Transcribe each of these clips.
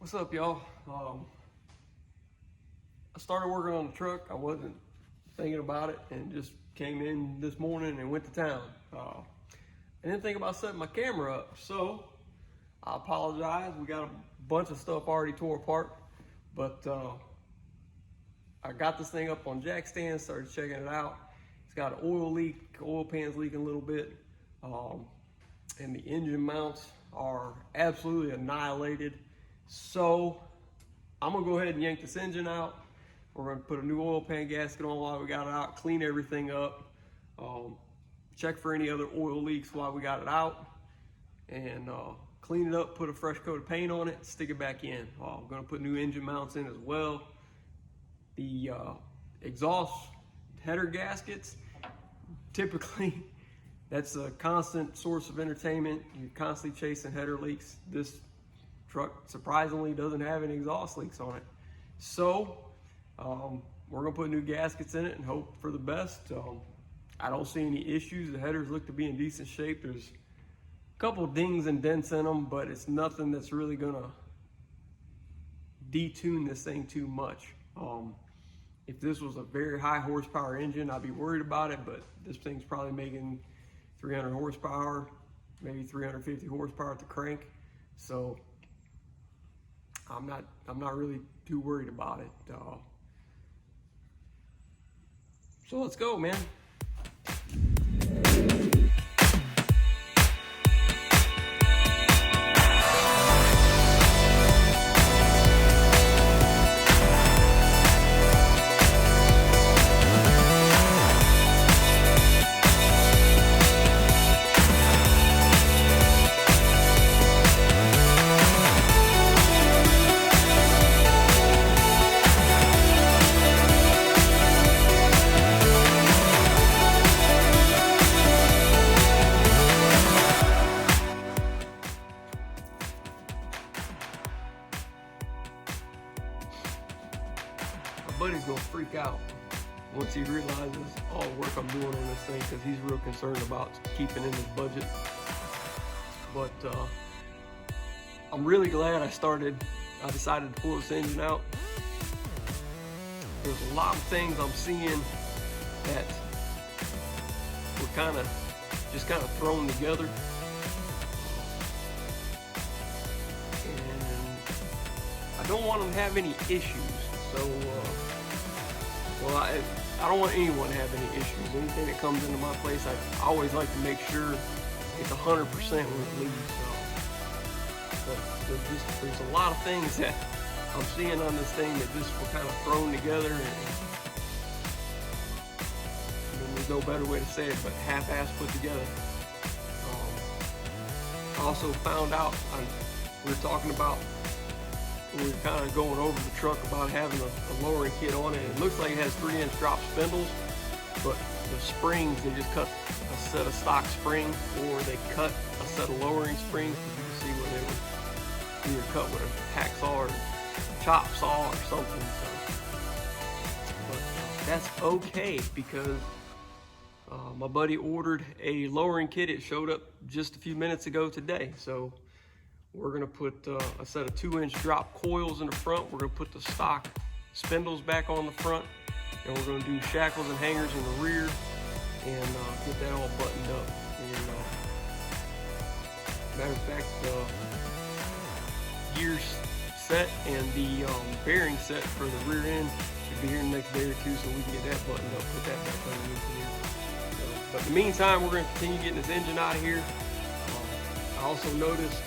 What's up, y'all? I started working on the truck. I wasn't thinking about it and just came in this morning and went to town. I didn't think about setting my camera up, so I apologize. We got a bunch of stuff already tore apart, but I got this thing up on jack stand, started checking it out. It's got an oil leak, oil pan's leaking a little bit, and the engine mounts are absolutely annihilated. So I'm gonna go ahead and yank this engine out. We're gonna put a new oil pan gasket on while we got it out, clean everything up, check for any other oil leaks while we got it out, and clean it up, put a fresh coat of paint on it, stick it back in. I'm gonna put new engine mounts in as well. The exhaust header gaskets, typically that's a constant source of entertainment. You're constantly chasing header leaks. This truck surprisingly doesn't have any exhaust leaks on it. So we're gonna put new gaskets in it and hope for the best. I don't see any issues. The headers look to be in decent shape. There's a couple of dings and dents in them, but it's nothing that's really gonna detune this thing too much. If this was a very high horsepower engine, I'd be worried about it, but this thing's probably making 300 horsepower, maybe 350 horsepower at the crank. So I'm not really too worried about it. So let's go, man. Buddy's gonna freak out once he realizes all the work I'm doing on this thing, because he's real concerned about keeping in his budget. But I'm really glad I decided to pull this engine out. There's a lot of things I'm seeing that were kind of thrown together. And I don't want them to have any issues. So, I don't want anyone to have any issues. Anything that comes into my place, I always like to make sure it's 100% when it leaves. But there's a lot of things that I'm seeing on this thing that just were kind of thrown together, and there's no better way to say it, but half-assed put together. I also found out, we were talking about, we were kind of going over the truck about having a lowering kit on it. It looks like it has 3-inch drop spindles, but the springs, they just cut a set of stock springs, or they cut a set of lowering springs. You can see where they were either cut with a hacksaw or chop saw or something. But that's okay, because my buddy ordered a lowering kit. It showed up just a few minutes ago today. So we're gonna put a set of 2-inch drop coils in the front. We're gonna put the stock spindles back on the front, and we're gonna do shackles and hangers in the rear, and get that all buttoned up. And matter of fact, the gears set and the bearing set for the rear end should be here in the next day or two, so we can get that buttoned up, put that back underneath here. But in the meantime, we're gonna continue getting this engine out of here. I also noticed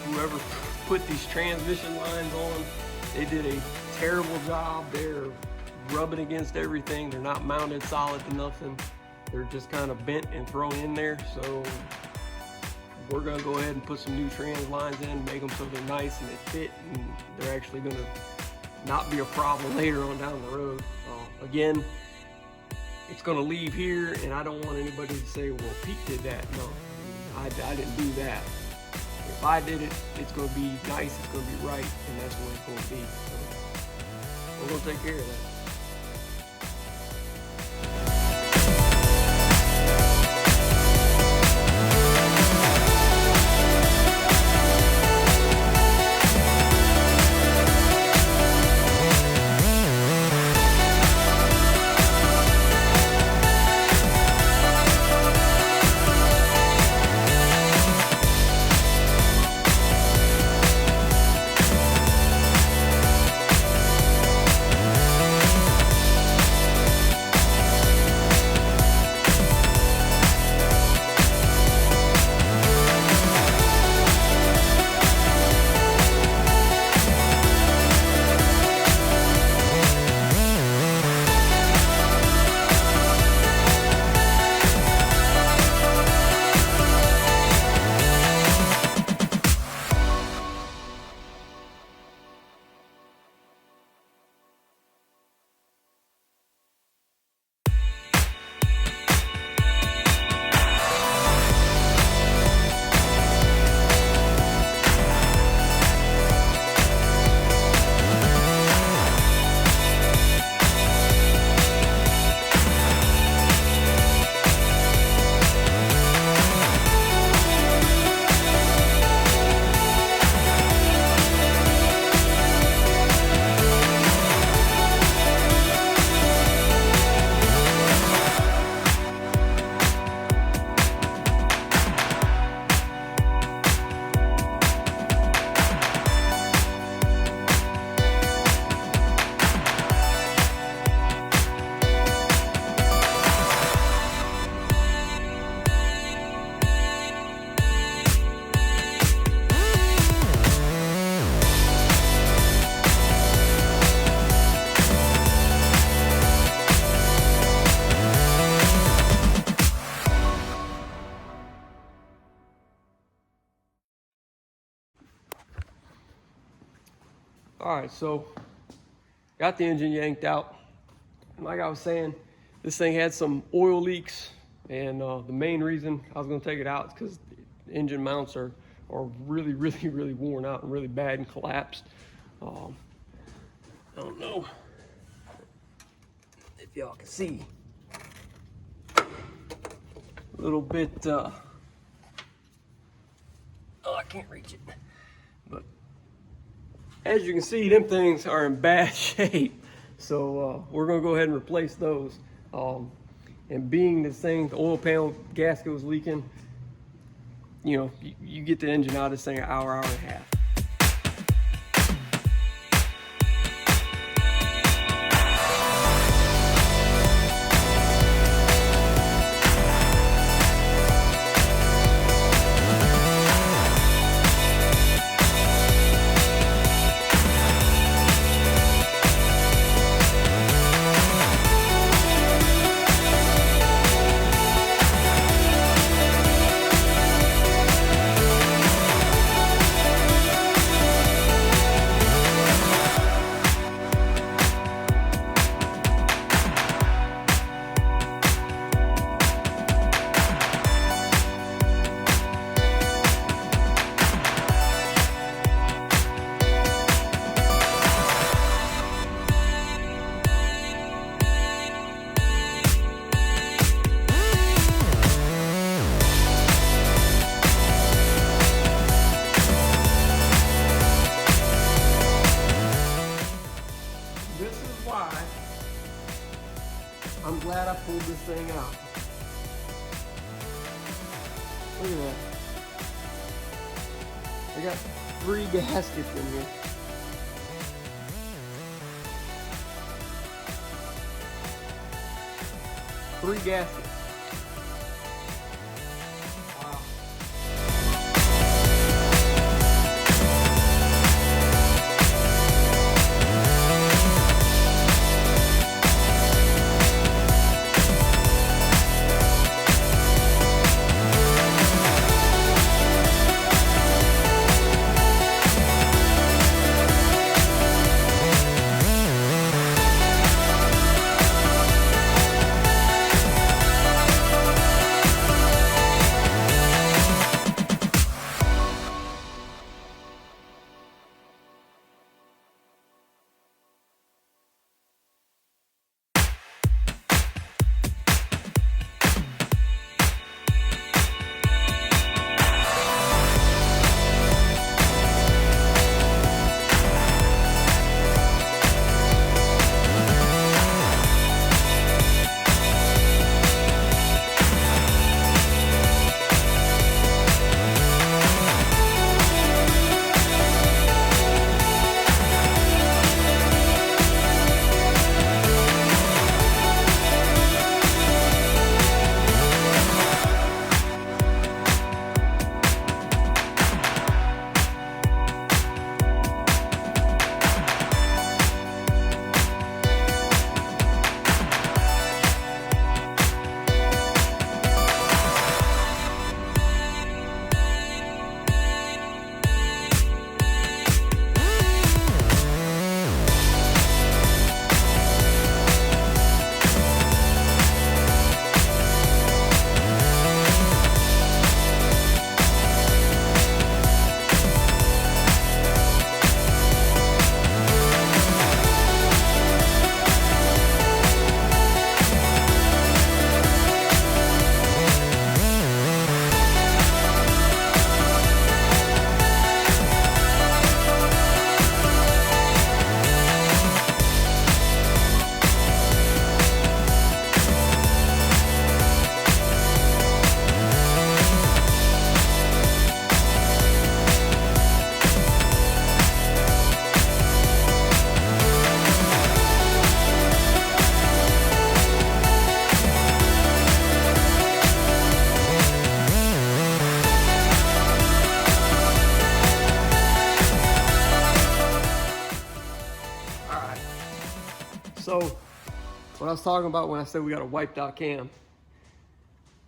whoever put these transmission lines on, they did a terrible job. They're rubbing against everything. They're not mounted solid to nothing. They're just kind of bent and thrown in there. So we're gonna go ahead and put some new trans lines in, make them so they're nice and they fit, and they're actually gonna not be a problem later on down the road. Again, it's gonna leave here, and I don't want anybody to say, well, Pete did that. No, I didn't do that. If I did it, it's going to be nice, it's going to be right, and that's what it's going to be. So we're going to take care of that. All right, so got the engine yanked out. And like I was saying, this thing had some oil leaks, and the main reason I was gonna take it out is because the engine mounts are really, really, really worn out and really bad and collapsed. I don't know if y'all can see. A little bit, oh, I can't reach it. But as you can see, them things are in bad shape. So we're gonna go ahead and replace those. And being this thing, the oil panel gasket was leaking, you know, you get the engine out of this thing an hour, hour and a half. I'm glad I pulled this thing out. Look at that. I got 3 gaskets in here. Three gaskets. Wow. So what I was talking about when I said we got a wiped out cam,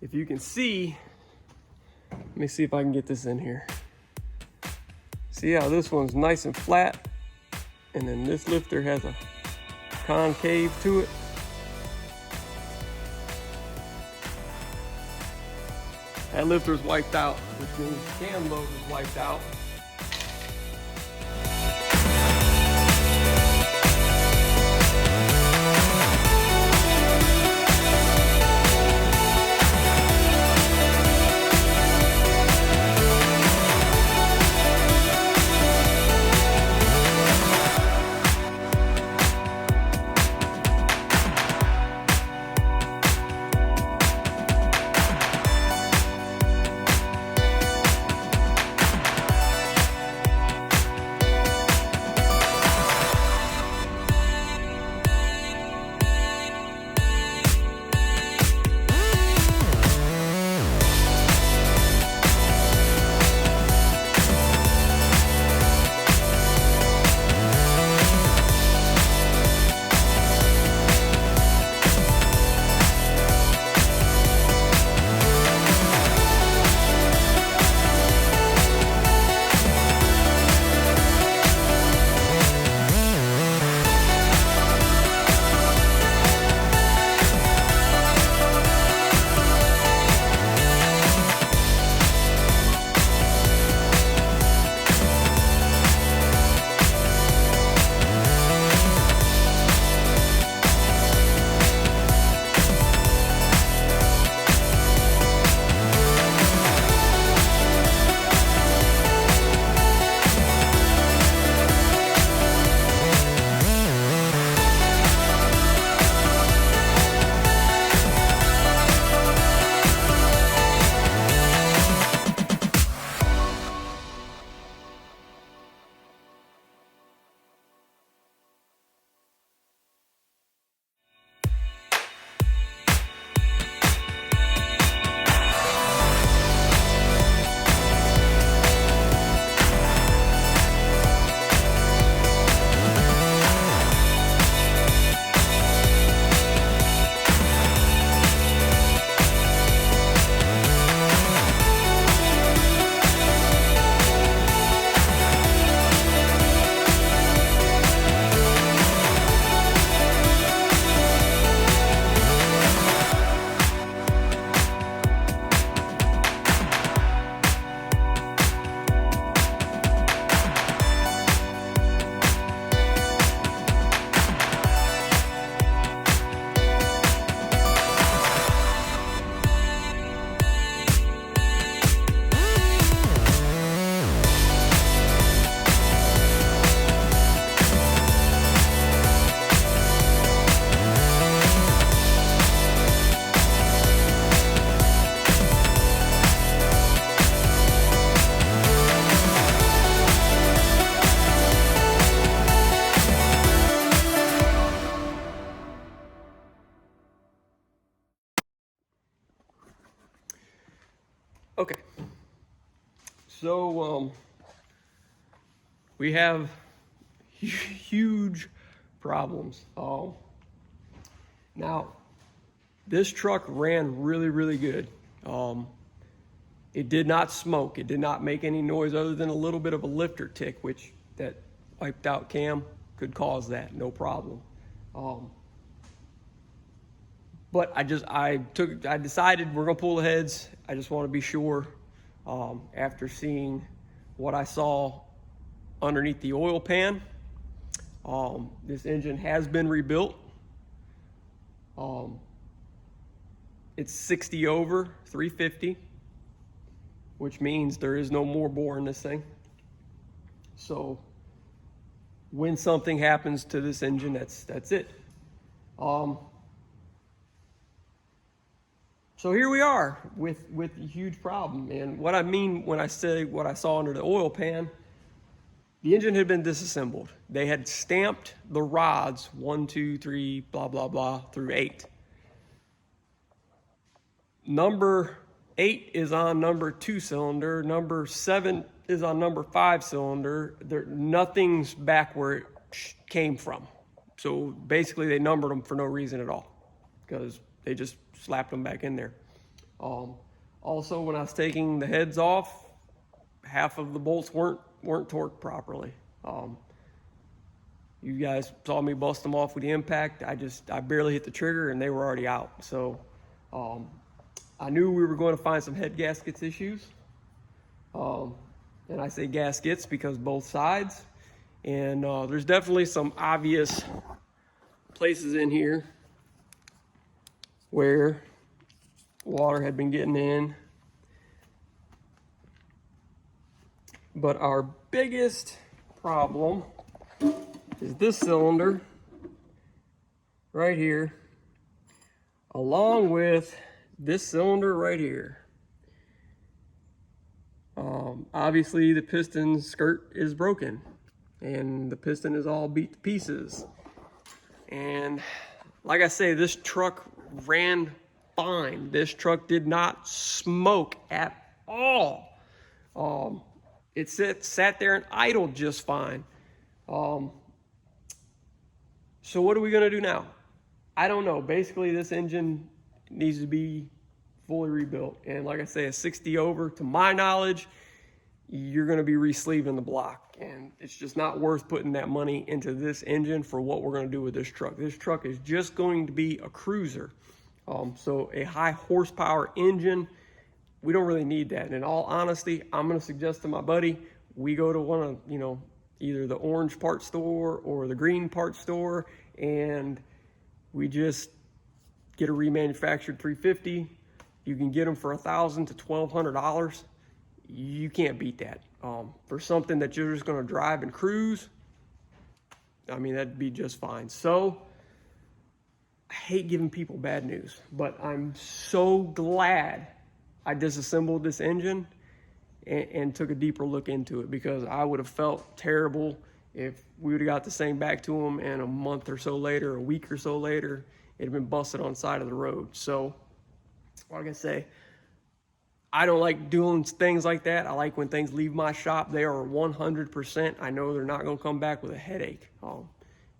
if you can see, let me see if I can get this in here. See how this one's nice and flat? and then this lifter has a concave to it. That lifter's wiped out, which means the cam lobe is wiped out. Okay, so we have huge problems. Now, this truck ran really good. It did not smoke. It did not make any noise other than a little bit of a lifter tick, which that wiped out cam could cause that, no problem. But I decided we're gonna pull the heads. I just want to be sure, after seeing what I saw underneath the oil pan. This engine has been rebuilt. It's 60 over 350, which means there is no more bore in this thing. So when something happens to this engine, that's it. So here we are with a huge problem. And what I mean when I say what I saw under the oil pan, the engine had been disassembled. They had stamped the rods 1, 2, 3, blah, blah, blah, through 8. Number 8 is on number 2 cylinder. Number 7 is on number 5 cylinder. Nothing's back where it came from. So basically they numbered them for no reason at all, because they just slapped them back in there. Also, when I was taking the heads off, half of the bolts weren't torqued properly. You guys saw me bust them off with the impact. I barely hit the trigger and they were already out. So I knew we were going to find some head gaskets issues. And I say gaskets because both sides. And there's definitely some obvious places in here where water had been getting in. But our biggest problem is this cylinder right here, along with this cylinder right here. Obviously the piston skirt is broken and the piston is all beat to pieces. And like I say, this truck ran fine. This truck did not smoke at all. It sat there and idled just fine. So what are we gonna do now? I don't know. Basically, this engine needs to be fully rebuilt. And like I say, a 60 over, to my knowledge, you're gonna be re-sleeving the block. And it's just not worth putting that money into this engine for what we're gonna do with this truck. This truck is just going to be a cruiser. So a high horsepower engine, we don't really need that. And in all honesty, I'm gonna suggest to my buddy, we go to one of, either the orange parts store or the green parts store, and we just get a remanufactured 350. You can get them for $1,000 to $1,200. You can't beat that. For something that you're just gonna drive and cruise, I mean, that'd be just fine. So, I hate giving people bad news, but I'm so glad I disassembled this engine and took a deeper look into it, because I would have felt terrible if we would have got the same back to them and a month or so later, a week or so later, it had been busted on the side of the road. So, like I say, I don't like doing things like that. I like when things leave my shop, they are 100%. I know they're not gonna come back with a headache.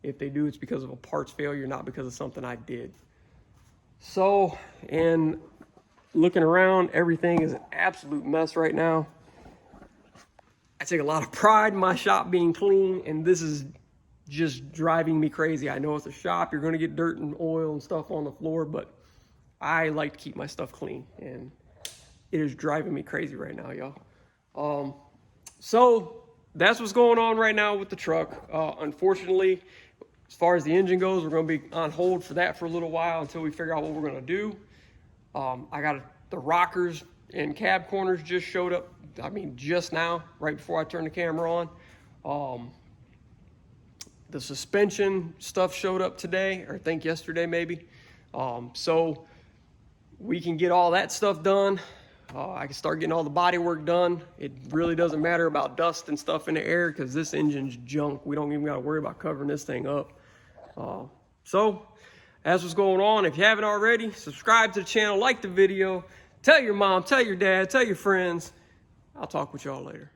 If they do, it's because of a parts failure, not because of something I did. So, and looking around, everything is an absolute mess right now. I take a lot of pride in my shop being clean, and this is just driving me crazy. I know it's a shop, you're gonna get dirt and oil and stuff on the floor, but I like to keep my stuff clean, and it is driving me crazy right now, y'all. So that's what's going on right now with the truck. Unfortunately, as far as the engine goes, we're gonna be on hold for that for a little while until we figure out what we're gonna do. I got the rockers and cab corners just showed up. I mean, just now, right before I turned the camera on. The suspension stuff showed up today, or I think yesterday maybe. So we can get all that stuff done. I can start getting all the body work done. It really doesn't matter about dust and stuff in the air, because this engine's junk. We don't even got to worry about covering this thing up. So that's what's going on. If you haven't already, subscribe to the channel, like the video, tell your mom, tell your dad, tell your friends. I'll talk with y'all later.